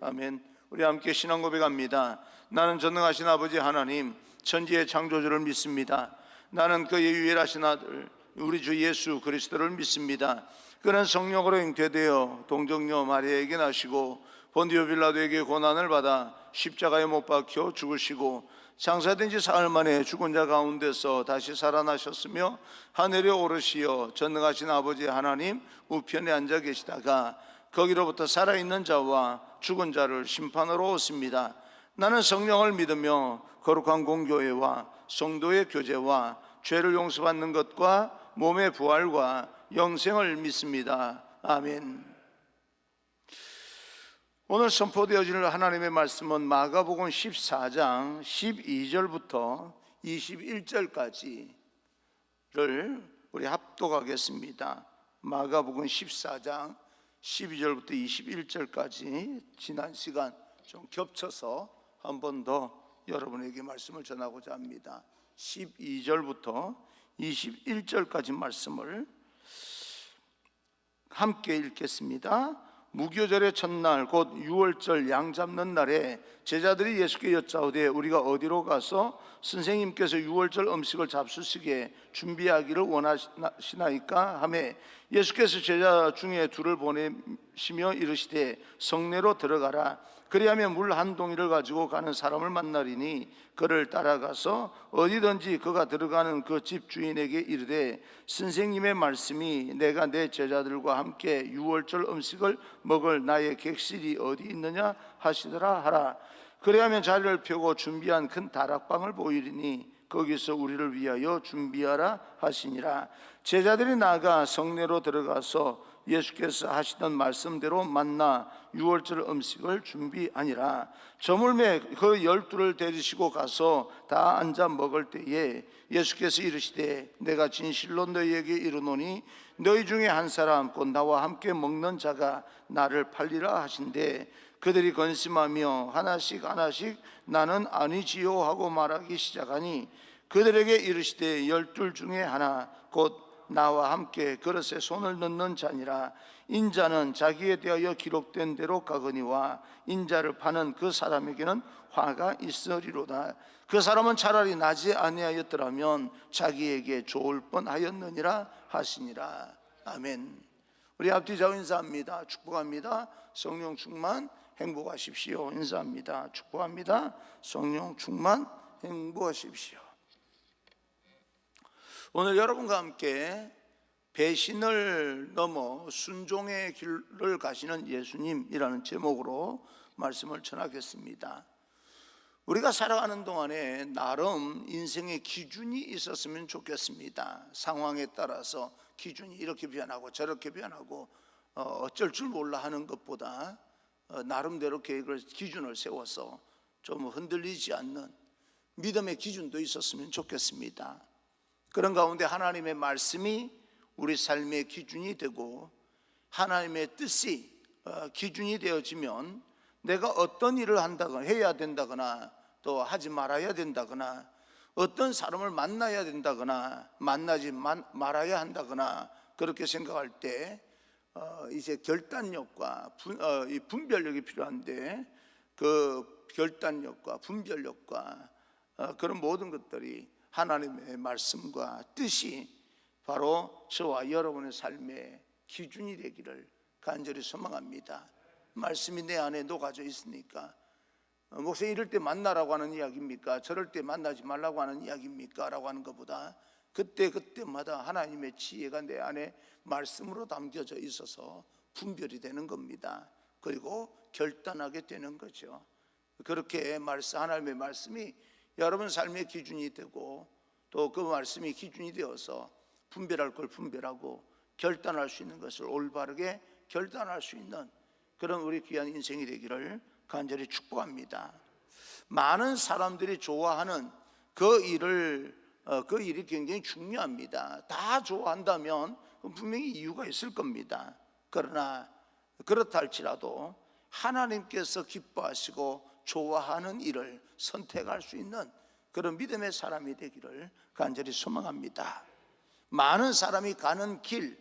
아멘. 우리 함께 신앙 고백합니다. 나는 전능하신 아버지 하나님, 천지의 창조주를 믿습니다. 나는 그의 유일하신 아들 우리 주 예수 그리스도를 믿습니다. 그는 성령으로 잉태되어 동정녀 마리아에게 나시고 본디오 빌라도에게 고난을 받아 십자가에 못 박혀 죽으시고 장사된 지 사흘 만에 죽은 자 가운데서 다시 살아나셨으며 하늘에 오르시어 전능하신 아버지 하나님 우편에 앉아 계시다가 거기로부터 살아있는 자와 죽은 자를 심판하러 오십니다. 나는 성령을 믿으며 거룩한 공교회와 성도의 교제와 죄를 용서받는 것과 몸의 부활과 영생을 믿습니다. 아멘. 오늘 선포되어질 하나님의 말씀은 마가복음 14장 12절부터 21절까지를 우리 합독하겠습니다. 마가복음 14장 12절부터 21절까지 지난 시간 좀 겹쳐서 한 번 더 여러분에게 말씀을 전하고자 합니다. 12절부터 21절까지 말씀을 함께 읽겠습니다. 무교절의 첫날 곧 유월절 양 잡는 날에 제자들이 예수께 여짜오되 우리가 어디로 가서 선생님께서 유월절 음식을 잡수시게 준비하기를 원하시나이까 하매 예수께서 제자 중에 둘을 보내시며 이르시되 성내로 들어가라. 그리하면 물 한 동이를 가지고 가는 사람을 만나리니 그를 따라가서 어디든지 그가 들어가는 그 집 주인에게 이르되 선생님의 말씀이 내가 내 제자들과 함께 유월절 음식을 먹을 나의 객실이 어디 있느냐 하시더라 하라. 그리하면 자리를 펴고 준비한 큰 다락방을 보이리니 거기서 우리를 위하여 준비하라 하시니라. 제자들이 나가 성내로 들어가서 예수께서 하시던 말씀대로 만나 유월절 음식을 준비하니라. 저물매 그 12를 데리시고 가서 다 앉아 먹을 때에 예수께서 이르시되 내가 진실로 너희에게 이르노니 너희 중에 한 사람 곧 나와 함께 먹는 자가 나를 팔리라 하신대 그들이 건심하며 하나씩 하나씩 나는 아니지요 하고 말하기 시작하니 그들에게 이르시되 12 중에 하나 곧 나와 함께 그릇에 손을 넣는 자니라. 인자는 자기에 대하여 기록된 대로 가거니와 인자를 파는 그 사람에게는 화가 있으리로다. 그 사람은 차라리 나지 아니하였더라면 자기에게 좋을 뻔하였느니라 하시니라. 아멘. 우리 앞뒤 좌우 인사합니다. 축복합니다. 성령 충만 행복하십시오. 인사합니다. 축복합니다. 성령 충만 행복하십시오. 오늘 여러분과 함께 배신을 넘어 순종의 길을 가시는 예수님이라는 제목으로 말씀을 전하겠습니다. 우리가 살아가는 동안에 나름 인생의 기준이 있었으면 좋겠습니다. 상황에 따라서 기준이 이렇게 변하고 저렇게 변하고 어쩔 줄 몰라 하는 것보다 나름대로 기준을 세워서 좀 흔들리지 않는 믿음의 기준도 있었으면 좋겠습니다. 그런 가운데 하나님의 말씀이 우리 삶의 기준이 되고 하나님의 뜻이 기준이 되어지면 내가 어떤 일을 한다거나 해야 된다거나 또 하지 말아야 된다거나 어떤 사람을 만나야 된다거나 만나지 말아야 한다거나 그렇게 생각할 때 이제 결단력과 분별력이 필요한데 그 결단력과 분별력과 그런 모든 것들이 하나님의 말씀과 뜻이 바로 저와 여러분의 삶의 기준이 되기를 간절히 소망합니다. 말씀이 내 안에 녹아져 있으니까 목사님 이럴 때 만나라고 하는 이야기입니까? 저럴 때 만나지 말라고 하는 이야기입니까? 라고 하는 것보다 그때마다 하나님의 지혜가 내 안에 말씀으로 담겨져 있어서 분별이 되는 겁니다. 그리고 결단하게 되는 거죠. 그렇게 하나님의 말씀이 여러분 삶의 기준이 되고 또 그 말씀이 기준이 되어서 분별할 걸 분별하고 결단할 수 있는 것을 올바르게 결단할 수 있는 그런 우리 귀한 인생이 되기를 간절히 축복합니다. 많은 사람들이 좋아하는 그 일이 굉장히 중요합니다. 다 좋아한다면 분명히 이유가 있을 겁니다. 그러나 그렇다 할지라도 하나님께서 기뻐하시고 좋아하는 일을 선택할 수 있는 그런 믿음의 사람이 되기를 간절히 소망합니다. 많은 사람이 가는 길,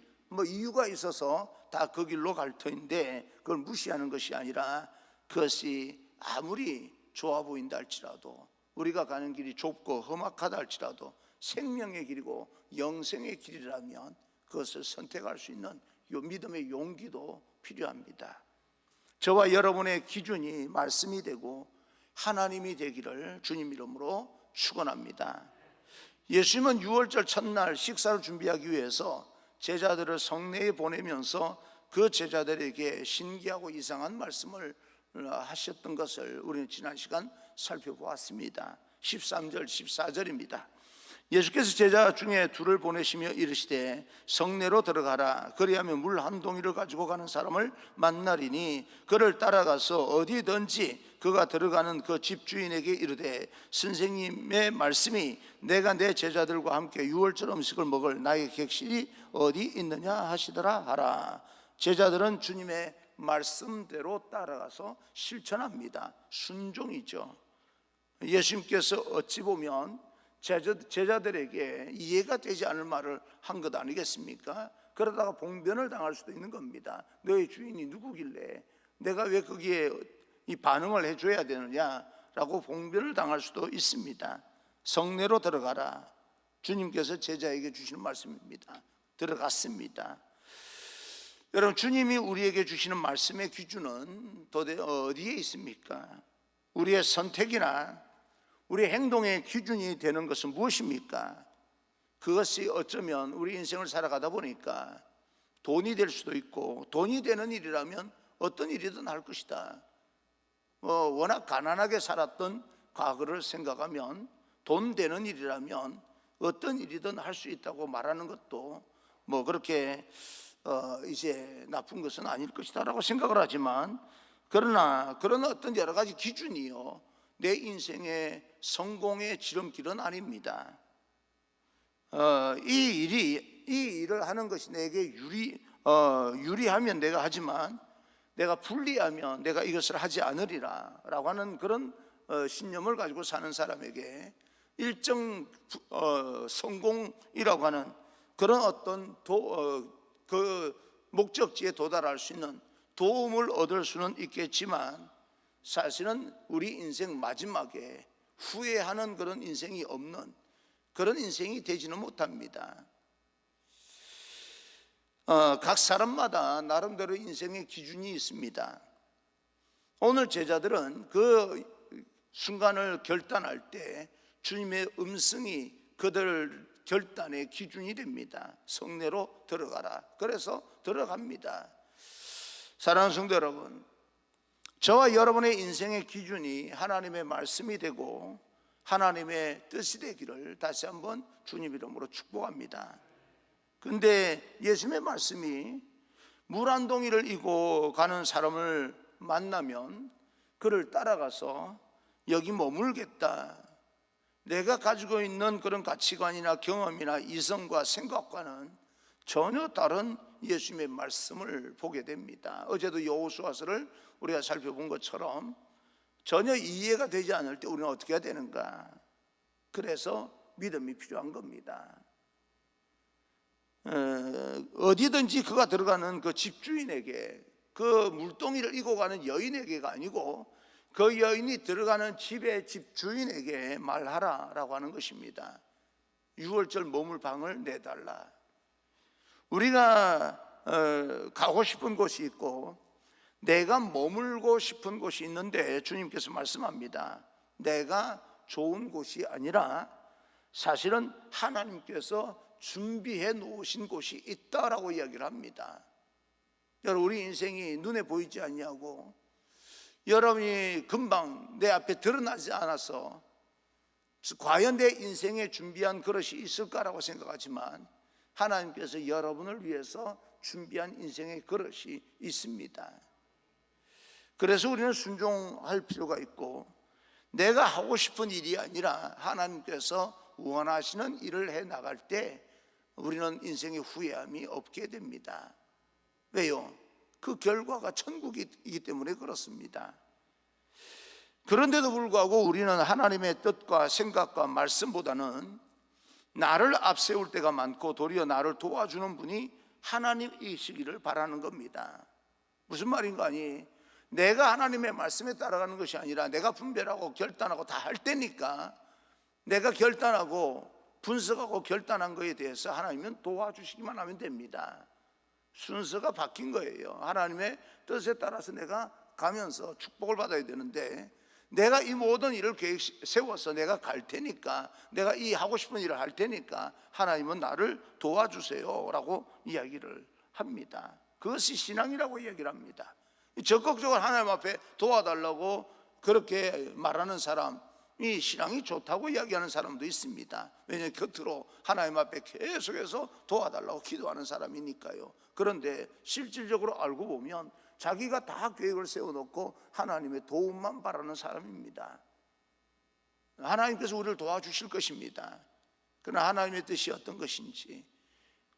이유가 있어서 다 그 길로 갈 터인데 그걸 무시하는 것이 아니라 그것이 아무리 좋아 보인다 할지라도, 우리가 가는 길이 좁고 험악하다 할지라도 생명의 길이고 영생의 길이라면 그것을 선택할 수 있는 요 믿음의 용기도 필요합니다. 저와 여러분의 기준이 말씀이 되고 하나님이 되기를 주님 이름으로 축원합니다. 예수님은 6월절 첫날 식사를 준비하기 위해서 제자들을 성내에 보내면서 그 제자들에게 신기하고 이상한 말씀을 하셨던 것을 우리는 지난 시간 살펴보았습니다. 13절 14절입니다. 예수께서 제자 중에 둘을 보내시며 이르시되 성내로 들어가라. 그리하면 물 한 동이를 가지고 가는 사람을 만나리니 그를 따라가서 어디든지 그가 들어가는 그 집주인에게 이르되 선생님의 말씀이 내가 내 제자들과 함께 유월절 음식을 먹을 나의 객실이 어디 있느냐 하시더라 하라. 제자들은 주님의 말씀대로 따라가서 실천합니다. 순종이죠. 예수님께서 어찌 보면 제자들에게 이해가 되지 않을 말을 한 것 아니겠습니까? 그러다가 봉변을 당할 수도 있는 겁니다. 너의 주인이 누구길래 내가 왜 거기에 이 반응을 해줘야 되느냐라고 봉변을 당할 수도 있습니다. 성내로 들어가라. 주님께서 제자에게 주시는 말씀입니다. 들어갔습니다. 여러분, 주님이 우리에게 주시는 말씀의 기준은 도대체 어디에 있습니까? 우리의 선택이나 우리 행동의 기준이 되는 것은 무엇입니까? 그것이 어쩌면 우리 인생을 살아가다 보니까 돈이 될 수도 있고, 돈이 되는 일이라면 어떤 일이든 할 것이다. 워낙 가난하게 살았던 과거를 생각하면 돈 되는 일이라면 어떤 일이든 할 수 있다고 말하는 것도 그렇게 이제 나쁜 것은 아닐 것이다라고 생각을 하지만, 그러나 그런 어떤 여러 가지 기준이요 내 인생의 성공의 지름길은 아닙니다. 이 일을 하는 것이 내게 유리하면 내가 하지만 내가 불리하면 내가 이것을 하지 않으리라 라고 하는 그런 신념을 가지고 사는 사람에게 일정 성공이라고 하는 그런 어떤 그 목적지에 도달할 수 있는 도움을 얻을 수는 있겠지만, 사실은 우리 인생 마지막에 후회하는 그런 인생이 없는 그런 인생이 되지는 못합니다. 각 사람마다 나름대로 인생의 기준이 있습니다. 오늘 제자들은 그 순간을 결단할 때 주님의 음성이 그들 결단의 기준이 됩니다. 성내로 들어가라. 그래서 들어갑니다. 사랑하는 성도 여러분, 저와 여러분의 인생의 기준이 하나님의 말씀이 되고 하나님의 뜻이 되기를 다시 한번 주님 이름으로 축복합니다. 근데 예수님의 말씀이 물 한 동이를 이고 가는 사람을 만나면 그를 따라가서 여기 머물겠다, 내가 가지고 있는 그런 가치관이나 경험이나 이성과 생각과는 전혀 다른 예수님의 말씀을 보게 됩니다. 어제도 여호수아서를 우리가 살펴본 것처럼 전혀 이해가 되지 않을 때 우리는 어떻게 해야 되는가? 그래서 믿음이 필요한 겁니다. 어디든지 그가 들어가는 그 집주인에게, 그 물동이를 이고 가는 여인에게가 아니고 그 여인이 들어가는 집의 집주인에게 말하라라고 하는 것입니다. 6월절 머물 방을 내달라. 우리가 가고 싶은 곳이 있고 내가 머물고 싶은 곳이 있는데 주님께서 말씀합니다. 내가 좋은 곳이 아니라 사실은 하나님께서 준비해 놓으신 곳이 있다라고 이야기를 합니다. 여러분, 우리 인생이 눈에 보이지 않냐고, 여러분이 금방 내 앞에 드러나지 않아서 과연 내 인생에 준비한 그릇이 있을까라고 생각하지만 하나님께서 여러분을 위해서 준비한 인생의 그릇이 있습니다. 그래서 우리는 순종할 필요가 있고, 내가 하고 싶은 일이 아니라 하나님께서 원하시는 일을 해 나갈 때 우리는 인생의 후회함이 없게 됩니다. 왜요? 그 결과가 천국이기 때문에 그렇습니다. 그런데도 불구하고 우리는 하나님의 뜻과 생각과 말씀보다는 나를 앞세울 때가 많고 도리어 나를 도와주는 분이 하나님이시기를 바라는 겁니다. 무슨 말인가 하니, 내가 하나님의 말씀에 따라가는 것이 아니라 내가 분별하고 결단하고 다 할 때니까, 내가 결단하고 분석하고 결단한 것에 대해서 하나님은 도와주시기만 하면 됩니다. 순서가 바뀐 거예요. 하나님의 뜻에 따라서 내가 가면서 축복을 받아야 되는데, 내가 이 모든 일을 계획 세워서 내가 갈 테니까, 내가 이 하고 싶은 일을 할 테니까 하나님은 나를 도와주세요 라고 이야기를 합니다. 그것이 신앙이라고 이야기를 합니다. 적극적으로 하나님 앞에 도와달라고 그렇게 말하는 사람이 신앙이 좋다고 이야기하는 사람도 있습니다. 왜냐하면 겉으로 하나님 앞에 계속해서 도와달라고 기도하는 사람이니까요. 그런데 실질적으로 알고 보면 자기가 다 계획을 세워놓고 하나님의 도움만 바라는 사람입니다. 하나님께서 우리를 도와주실 것입니다. 그러나 하나님의 뜻이 어떤 것인지,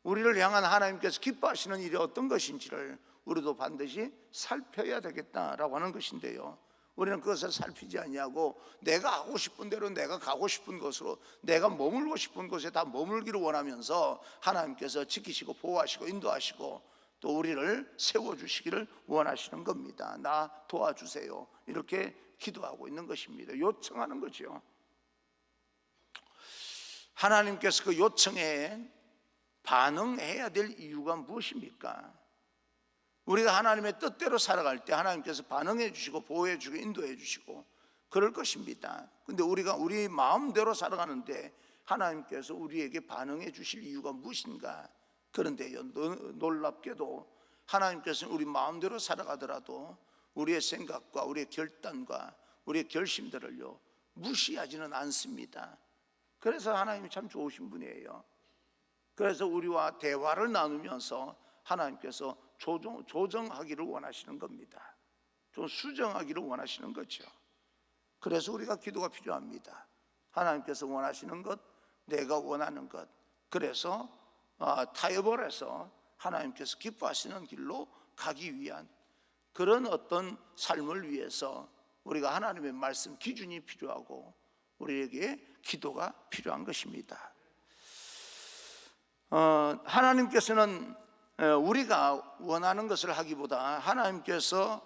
우리를 향한 하나님께서 기뻐하시는 일이 어떤 것인지를 우리도 반드시 살펴야 되겠다라고 하는 것인데요, 우리는 그것을 살피지 아니하고 내가 하고 싶은 대로, 내가 가고 싶은 곳으로, 내가 머물고 싶은 곳에 다 머물기를 원하면서 하나님께서 지키시고 보호하시고 인도하시고 또 우리를 세워주시기를 원하시는 겁니다. 나 도와주세요, 이렇게 기도하고 있는 것입니다. 요청하는 거죠. 하나님께서 그 요청에 반응해야 될 이유가 무엇입니까? 우리가 하나님의 뜻대로 살아갈 때 하나님께서 반응해 주시고 보호해 주시고 인도해 주시고 그럴 것입니다. 근데 우리가 우리 마음대로 살아가는데 하나님께서 우리에게 반응해 주실 이유가 무엇인가? 그런데요, 놀랍게도 하나님께서는 우리 마음대로 살아가더라도 우리의 생각과 우리의 결단과 우리의 결심들을요 무시하지는 않습니다. 그래서 하나님이 참 좋으신 분이에요. 그래서 우리와 대화를 나누면서 하나님께서 조정하기를 원하시는 겁니다. 좀 수정하기를 원하시는 거죠. 그래서 우리가 기도가 필요합니다. 하나님께서 원하시는 것, 내가 원하는 것, 그래서 타협을 해서 하나님께서 기뻐하시는 길로 가기 위한 그런 어떤 삶을 위해서 우리가 하나님의 말씀 기준이 필요하고 우리에게 기도가 필요한 것입니다. 하나님께서는 우리가 원하는 것을 하기보다 하나님께서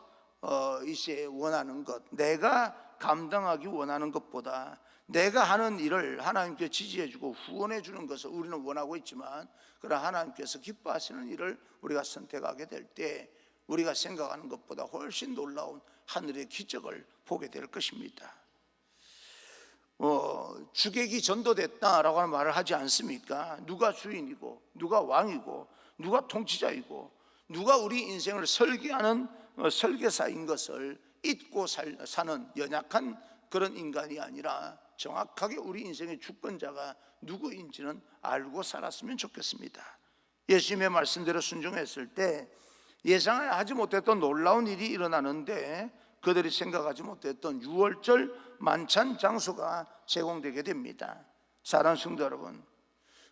이제 원하는 것, 내가 감당하기 원하는 것보다 내가 하는 일을 하나님께 지지해주고 후원해주는 것을 우리는 원하고 있지만, 그러나 하나님께서 기뻐하시는 일을 우리가 선택하게 될 때 우리가 생각하는 것보다 훨씬 놀라운 하늘의 기적을 보게 될 것입니다. 주객이 전도됐다라고 하는 말을 하지 않습니까? 누가 주인이고 누가 왕이고 누가 통치자이고 누가 우리 인생을 설계하는 설계사인 것을 잊고 사는 연약한 그런 인간이 아니라 정확하게 우리 인생의 주권자가 누구인지는 알고 살았으면 좋겠습니다. 예수님의 말씀대로 순종했을 때 예상하지 못했던 놀라운 일이 일어나는데 그들이 생각하지 못했던 유월절 만찬 장소가 제공되게 됩니다. 사랑하는 성도 여러분,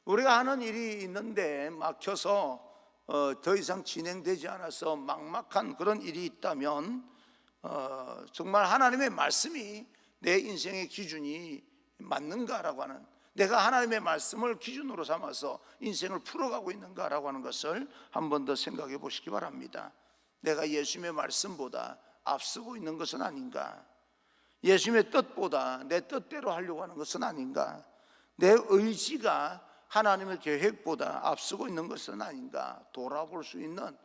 우리가 하는 일이 있는데 막혀서 더 이상 진행되지 않아서 막막한 그런 일이 있다면 정말 하나님의 말씀이 내 인생의 기준이 맞는가라고 하는, 내가 하나님의 말씀을 기준으로 삼아서 인생을 풀어가고 있는가라고 하는 것을 한 번 더 생각해 보시기 바랍니다. 내가 예수님의 말씀보다 앞서고 있는 것은 아닌가? 예수님의 뜻보다 내 뜻대로 하려고 하는 것은 아닌가? 내 의지가 하나님의 계획보다 앞서고 있는 것은 아닌가? 돌아볼 수 있는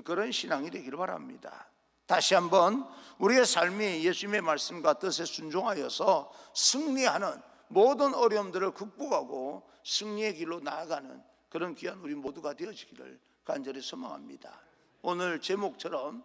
그런 신앙이 되기를 바랍니다. 다시 한번 우리의 삶이 예수님의 말씀과 뜻에 순종하여서 승리하는, 모든 어려움들을 극복하고 승리의 길로 나아가는 그런 귀한 우리 모두가 되어지기를 간절히 소망합니다. 오늘 제목처럼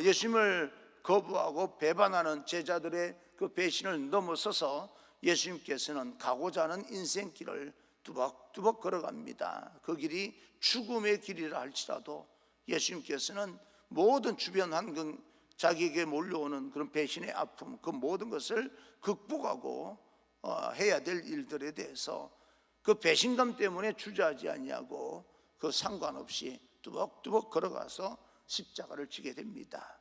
예수님을 거부하고 배반하는 제자들의 그 배신을 넘어서서 예수님께서는 가고자 하는 인생길을 뚜벅뚜벅 걸어갑니다. 그 길이 죽음의 길이라 할지라도 예수님께서는 모든 주변 환경, 자기에게 몰려오는 그런 배신의 아픔, 그 모든 것을 극복하고 해야 될 일들에 대해서 그 배신감 때문에 주저하지 아니하고 그 상관없이 뚜벅뚜벅 걸어가서 십자가를 지게 됩니다.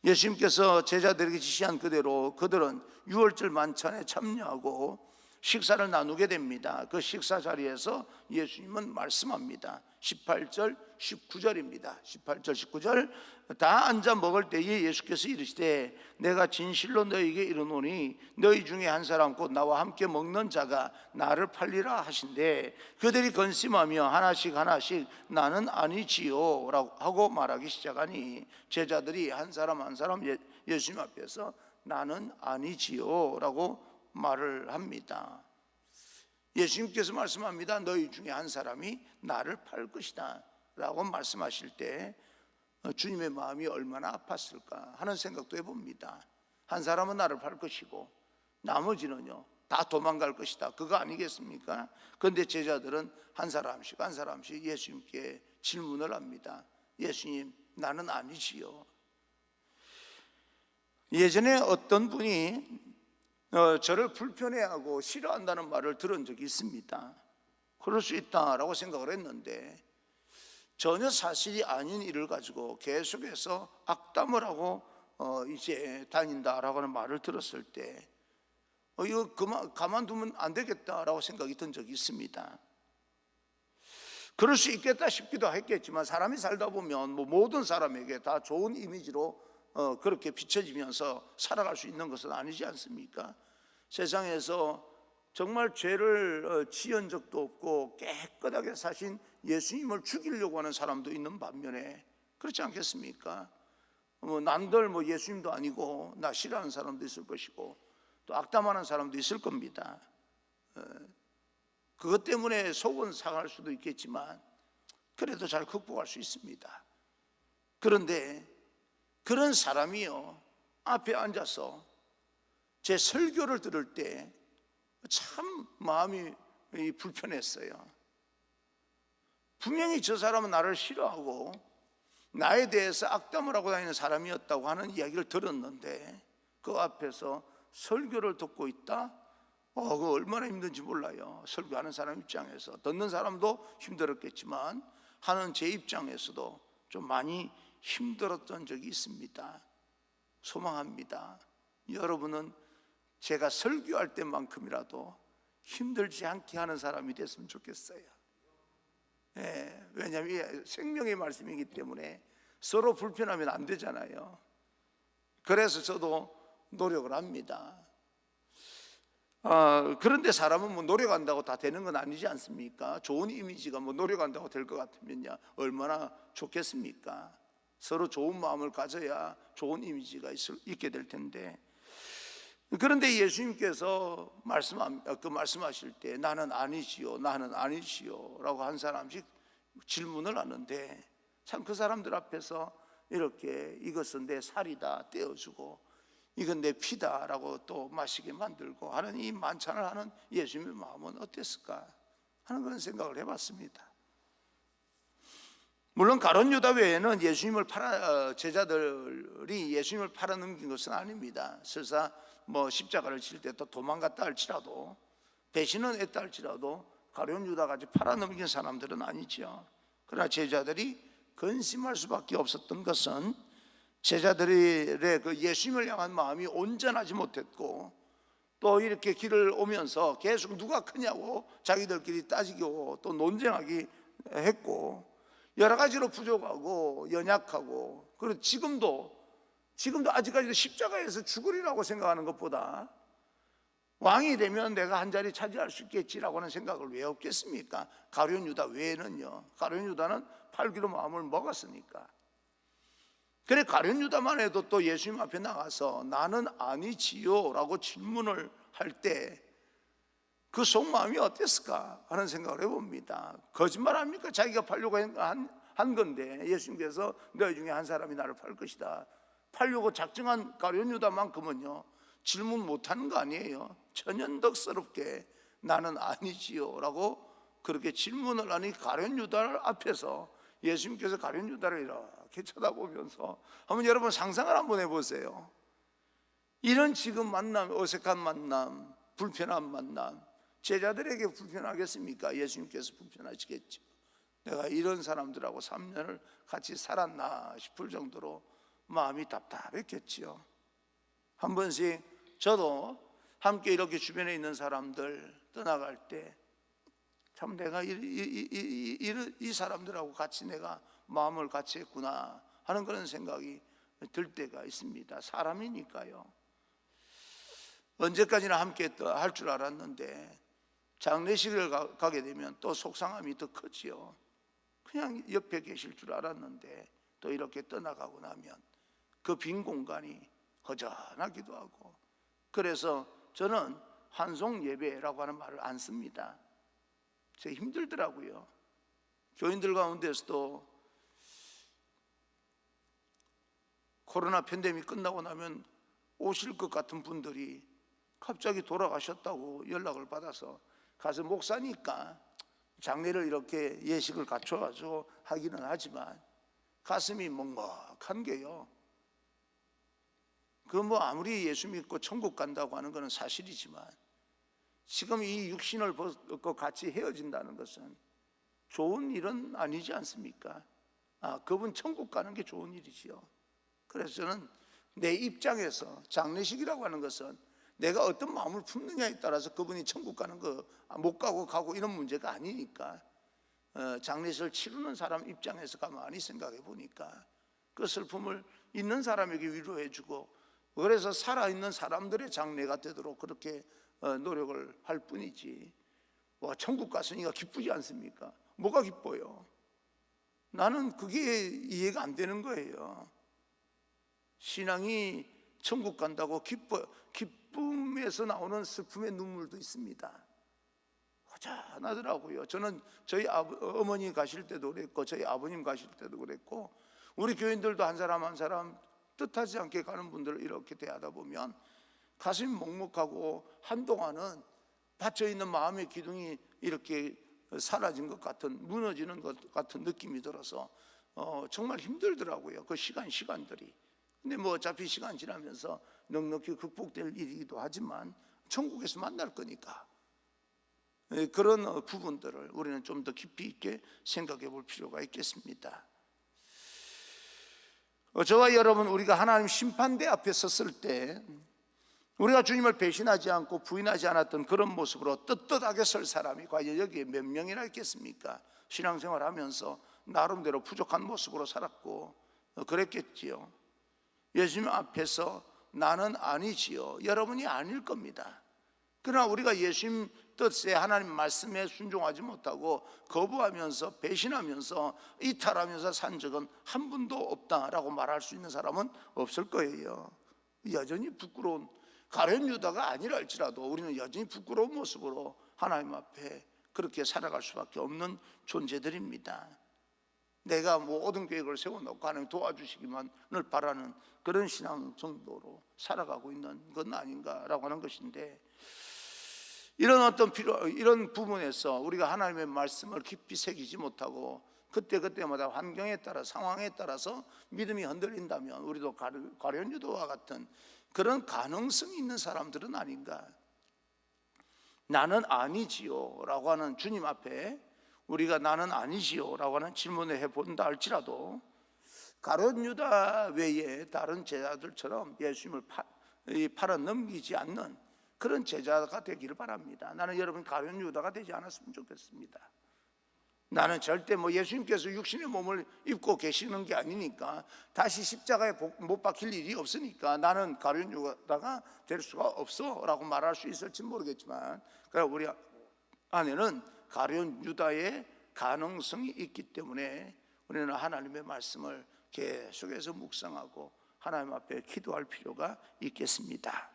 예수님께서 제자들에게 지시한 그대로 그들은 유월절 만찬에 참여하고 식사를 나누게 됩니다. 그 식사 자리에서 예수님은 말씀합니다. 18절 19절입니다 18절 19절 다 앉아 먹을 때에 예수께서 이르시되 내가 진실로 너희에게 이르노니 너희 중에 한 사람 곧 나와 함께 먹는 자가 나를 팔리라 하신대 그들이 건심하며 하나씩 나는 아니지요 라고 하고 말하기 시작하니 제자들이 한 사람 한 사람 예수님 앞에서 나는 아니지요 라고 말을 합니다. 예수님께서 말씀합니다. 너희 중에 한 사람이 나를 팔 것이다 라고 말씀하실 때 주님의 마음이 얼마나 아팠을까 하는 생각도 해봅니다. 한 사람은 나를 팔 것이고 나머지는요 다 도망갈 것이다 그거 아니겠습니까? 그런데 제자들은 한 사람씩 예수님께 질문을 합니다. 예수님 나는 아니지요. 예전에 어떤 분이 저를 불편해하고 싫어한다는 말을 들은 적이 있습니다. 그럴 수 있다라고 생각을 했는데 전혀 사실이 아닌 일을 가지고 계속해서 악담을 하고 이제 다닌다라고 하는 말을 들었을 때 이거 가만두면 안 되겠다라고 생각이 든 적이 있습니다. 그럴 수 있겠다 싶기도 했겠지만 사람이 살다 보면 모든 사람에게 다 좋은 이미지로 그렇게 비춰지면서 살아갈 수 있는 것은 아니지 않습니까? 세상에서 정말 죄를 지은 적도 없고 깨끗하게 사신 예수님을 죽이려고 하는 사람도 있는 반면에 그렇지 않겠습니까? 남들 예수님도 아니고 나 싫어하는 사람도 있을 것이고 또 악담하는 사람도 있을 겁니다. 그것 때문에 속은 상할 수도 있겠지만 그래도 잘 극복할 수 있습니다. 그런데 그런 사람이요 앞에 앉아서 제 설교를 들을 때 참 마음이 불편했어요. 분명히 저 사람은 나를 싫어하고 나에 대해서 악담을 하고 다니는 사람이었다고 하는 이야기를 들었는데 그 앞에서 설교를 듣고 있다? 그거 얼마나 힘든지 몰라요. 설교하는 사람 입장에서 듣는 사람도 힘들었겠지만 하는 제 입장에서도 좀 많이 힘들었던 적이 있습니다. 소망합니다. 여러분은 제가 설교할 때만큼이라도 힘들지 않게 하는 사람이 됐으면 좋겠어요. 왜냐하면 생명의 말씀이기 때문에 서로 불편하면 안 되잖아요. 그래서 저도 노력을 합니다. 그런데 사람은 노력한다고 다 되는 건 아니지 않습니까? 좋은 이미지가 노력한다고 될 것 같으면요 얼마나 좋겠습니까? 서로 좋은 마음을 가져야 좋은 이미지가 있게 될 텐데 그런데 예수님께서 말씀하실 때 나는 아니지요 라고 한 사람씩 질문을 하는데 참 그 사람들 앞에서 이렇게 이것은 내 살이다 떼어주고 이건 내 피다 라고 또 마시게 만들고 하는 이 만찬을 하는 예수님의 마음은 어땠을까 하는 그런 생각을 해봤습니다. 물론 가룟 유다 외에는 제자들이 예수님을 팔아넘긴 것은 아닙니다. 설사 십자가를 칠 때 또 도망갔다 할지라도 배신은 했다 할지라도 가룟 유다같이 팔아넘긴 사람들은 아니죠. 그러나 제자들이 근심할 수밖에 없었던 것은 제자들의 그 예수님을 향한 마음이 온전하지 못했고 또 이렇게 길을 오면서 계속 누가 크냐고 자기들끼리 따지고 또 논쟁하기 했고 여러 가지로 부족하고 연약하고 그리고 지금도 아직까지도 십자가에서 죽으리라고 생각하는 것보다 왕이 되면 내가 한 자리 차지할 수 있겠지라고 하는 생각을 왜 없겠습니까? 가룟 유다 외에는요. 가룟 유다는 팔기로 마음을 먹었으니까. 그래 가룟 유다만 해도 또 예수님 앞에 나가서 나는 아니지요 라고 질문을 할 때 그 속마음이 어땠을까 하는 생각을 해봅니다. 거짓말합니까? 자기가 팔려고 한 건데 예수님께서 너희 중에 한 사람이 나를 팔 것이다 팔려고 작정한 가룟 유다만큼은요 질문 못하는 거 아니에요. 천연덕스럽게 나는 아니지요 라고 그렇게 질문을 하니 가룟 유다 앞에서 예수님께서 가룟 유다를 이렇게 쳐다보면서 한번 여러분 상상을 한번 해보세요. 이런 지금 만남, 어색한 만남, 불편한 만남 제자들에게 불편하겠습니까? 예수님께서 불편하시겠죠. 내가 이런 사람들하고 3년을 같이 살았나 싶을 정도로 마음이 답답했겠지요. 한 번씩 저도 함께 이렇게 주변에 있는 사람들 떠나갈 때 참 내가 이 사람들하고 같이 내가 마음을 같이 했구나 하는 그런 생각이 들 때가 있습니다. 사람이니까요. 언제까지나 함께 할 줄 알았는데 장례식을 가게 되면 또 속상함이 더 크지요. 그냥 옆에 계실 줄 알았는데 또 이렇게 떠나가고 나면 그 빈 공간이 허전하기도 하고, 그래서 저는 환송 예배라고 하는 말을 안 씁니다. 제 힘들더라고요. 교인들 가운데서도 코로나 팬데믹 끝나고 나면 오실 것 같은 분들이 갑자기 돌아가셨다고 연락을 받아서 가서 목사니까 장례를 이렇게 예식을 갖춰가지고 하기는 하지만 가슴이 먹먹한 게요. 그 뭐 아무리 예수 믿고 천국 간다고 하는 것은 사실이지만 지금 이 육신을 벗고 같이 헤어진다는 것은 좋은 일은 아니지 않습니까? 그분 천국 가는 게 좋은 일이지요. 그래서 저는 내 입장에서 장례식이라고 하는 것은 내가 어떤 마음을 품느냐에 따라서 그분이 천국 가는 거 못 가고 이런 문제가 아니니까, 장례식을 치르는 사람 입장에서 가만히 생각해 보니까 그 슬픔을 있는 사람에게 위로해 주고, 그래서 살아있는 사람들의 장례가 되도록 그렇게 노력을 할 뿐이지, 천국 갔으니까 기쁘지 않습니까? 뭐가 기뻐요? 나는 그게 이해가 안 되는 거예요. 신앙이 천국 간다고 기쁨에서 나오는 슬픔의 눈물도 있습니다. 허전하더라고요. 저는 저희 어머니 가실 때도 그랬고 저희 아버님 가실 때도 그랬고, 우리 교인들도 한 사람 한 사람 뜻하지 않게 가는 분들을 이렇게 대하다 보면 가슴이 먹먹하고 한동안은 닫혀있는 마음의 기둥이 이렇게 사라진 것 같은, 무너지는 것 같은 느낌이 들어서 정말 힘들더라고요. 그 시간들이. 근데 뭐 어차피 시간 지나면서 넉넉히 극복될 일이기도 하지만 천국에서 만날 거니까 그런 부분들을 우리는 좀 더 깊이 있게 생각해 볼 필요가 있겠습니다. 저와 여러분, 우리가 하나님 심판대 앞에 섰을 때 우리가 주님을 배신하지 않고 부인하지 않았던 그런 모습으로 떳떳하게 설 사람이 과연 여기에 몇 명이나 있겠습니까? 신앙생활 하면서 나름대로 부족한 모습으로 살았고 그랬겠지요. 예수님 앞에서 나는 아니지요, 여러분이 아닐 겁니다. 그러나 우리가 예수님 뜻에 하나님 말씀에 순종하지 못하고 거부하면서 배신하면서 이탈하면서 산 적은 한 분도 없다라고 말할 수 있는 사람은 없을 거예요. 여전히 부끄러운, 가룟 유다가 아니라 할지라도 우리는 여전히 부끄러운 모습으로 하나님 앞에 그렇게 살아갈 수밖에 없는 존재들입니다. 내가 모든 계획을 세워놓고 하나님 도와주시기만을 바라는 그런 신앙 정도로 살아가고 있는 건 아닌가라고 하는 것인데, 이런 이런 부분에서 우리가 하나님의 말씀을 깊이 새기지 못하고 그때마다 환경에 따라 상황에 따라서 믿음이 흔들린다면 우리도 가룟 유다와 같은 그런 가능성이 있는 사람들은 아닌가. 나는 아니지요 라고 하는 주님 앞에 우리가 나는 아니지요 라고 하는 질문을 해본다 할지라도 가룟 유다 외에 다른 제자들처럼 예수님을 팔아 넘기지 않는 그런 제자가 되기를 바랍니다. 나는 여러분 가룟 유다가 되지 않았으면 좋겠습니다. 나는 절대 예수님께서 육신의 몸을 입고 계시는 게 아니니까 다시 십자가에 못 박힐 일이 없으니까 나는 가룟 유다가 될 수가 없어 라고 말할 수 있을지 모르겠지만, 우리 안에는 가룟 유다의 가능성이 있기 때문에 우리는 하나님의 말씀을 계속해서 묵상하고 하나님 앞에 기도할 필요가 있겠습니다.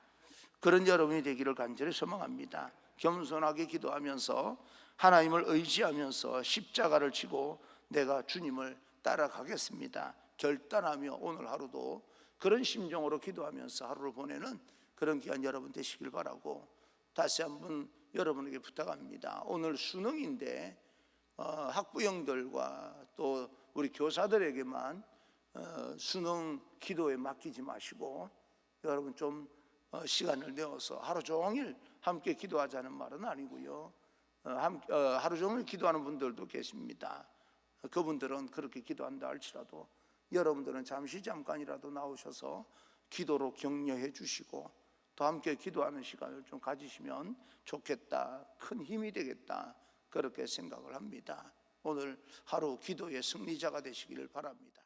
그런 여러분이 되기를 간절히 소망합니다. 겸손하게 기도하면서 하나님을 의지하면서 십자가를 지고 내가 주님을 따라가겠습니다 결단하며 오늘 하루도 그런 심정으로 기도하면서 하루를 보내는 그런 귀한 여러분 되시길 바라고, 다시 한번 여러분에게 부탁합니다. 오늘 수능인데 학부형들과 또 우리 교사들에게만 수능 기도에 맡기지 마시고 여러분 좀 시간을 내어서 하루 종일 함께 기도하자는 말은 아니고요. 하루 종일 기도하는 분들도 계십니다. 그분들은 그렇게 기도한다 할지라도 여러분들은 잠깐이라도 나오셔서 기도로 격려해 주시고 또 함께 기도하는 시간을 좀 가지시면 좋겠다, 큰 힘이 되겠다, 그렇게 생각을 합니다. 오늘 하루 기도의 승리자가 되시기를 바랍니다.